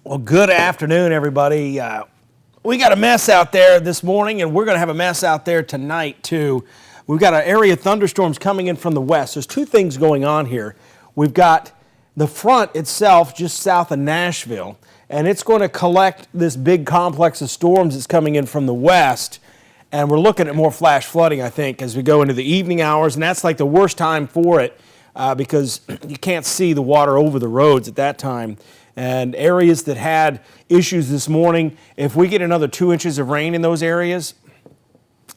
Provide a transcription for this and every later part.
Well, good afternoon, everybody. We got a mess out there this morning, and we're going to have a mess out there tonight, too. We've got an area of thunderstorms coming in from the west. There's two things going on here. We've got the front itself just south of Nashville, and it's going to collect this big complex of storms that's coming in from the west. And we're looking at more flash flooding, I think, as we go into the evening hours, and that's like the worst time for it because you can't see the water over the roads at that time. And areas that had issues this morning, if we get another 2 inches of rain in those areas,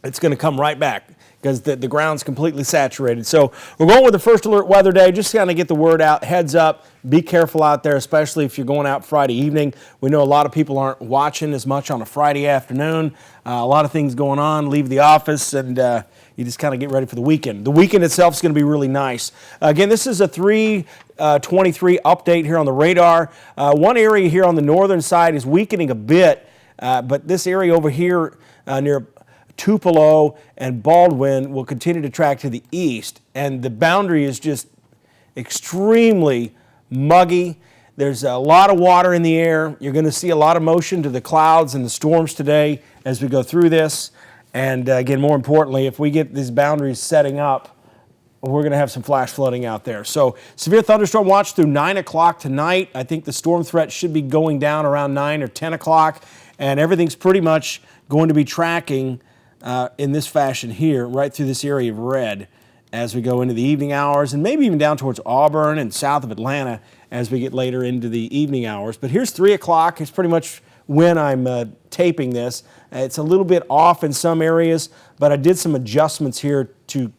it's going to come right back because the ground's completely saturated. So we're going with the first alert weather day, just to kind of get the word out. Heads up, be careful out there, especially if you're going out Friday evening. We know a lot of people aren't watching as much on a Friday afternoon. A lot of things going on, leave the office, and you just kind of get ready for the weekend. The weekend itself is going to be really nice. Again, this is a 3:23 update here on the radar. One area here on the northern side is weakening a bit, but this area over here near Tupelo and Baldwin will continue to track to the east, and the boundary is just extremely muggy. There's a lot of water in the air. You're going to see a lot of motion to the clouds and the storms today as we go through this. And again, more importantly, if we get these boundaries setting up, we're going to have some flash flooding out there. So severe thunderstorm watch through 9 o'clock tonight. I think the storm threat should be going down around 9 or 10 o'clock. And everything's pretty much going to be tracking in this fashion here, right through this area of red as we go into the evening hours, and maybe even down towards Auburn and south of Atlanta as we get later into the evening hours. But here's 3 o'clock. It's pretty much when I'm taping this. It's a little bit off in some areas, but I did some adjustments here to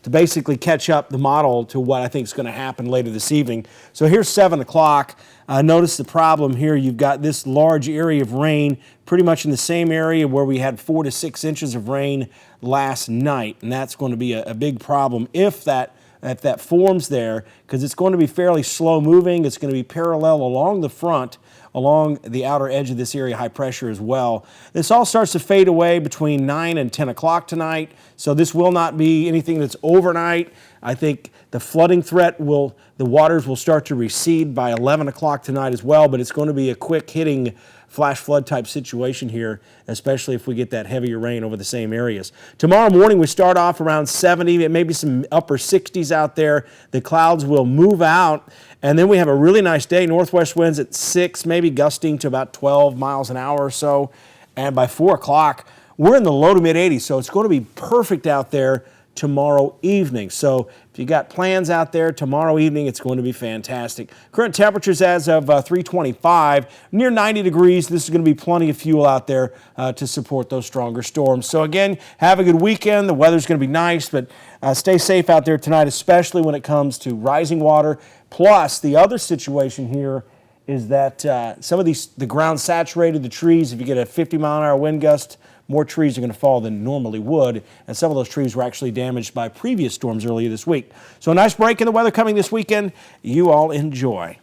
basically catch up the model to what I think is going to happen later this evening. So here's 7 o'clock. Notice the problem here. You've got this large area of rain pretty much in the same area where we had 4 to 6 inches of rain last night, and that's going to be a big problem if that forms there, because it's going to be fairly slow moving. It's going to be parallel along the front, along the outer edge of this area, high pressure as well. This all starts to fade away between 9 and 10 o'clock tonight, so this will not be anything that's overnight. I think the flooding threat the waters will start to recede by 11 o'clock tonight as well, but it's going to be a quick hitting flash flood type situation here, especially if we get that heavier rain over the same areas. Tomorrow morning we start off around 70, maybe some upper 60s out there. The clouds will move out, and then we have a really nice day. Northwest winds at 6, maybe gusting to about 12 miles an hour or so. And by 4 o'clock, we're in the low to mid 80s, so it's going to be perfect out there tomorrow evening. So if you got plans out there tomorrow evening, it's going to be fantastic. Current temperatures as of 3:25, near 90 degrees. This is going to be plenty of fuel out there to support those stronger storms. So again, have a good weekend. The weather's going to be nice, but stay safe out there tonight, especially when it comes to rising water. Plus, the other situation here is that some of the ground saturated, the trees, if you get a 50-mile-an-hour wind gust, more trees are going to fall than normally would, and some of those trees were actually damaged by previous storms earlier this week. So a nice break in the weather coming this weekend. You all enjoy.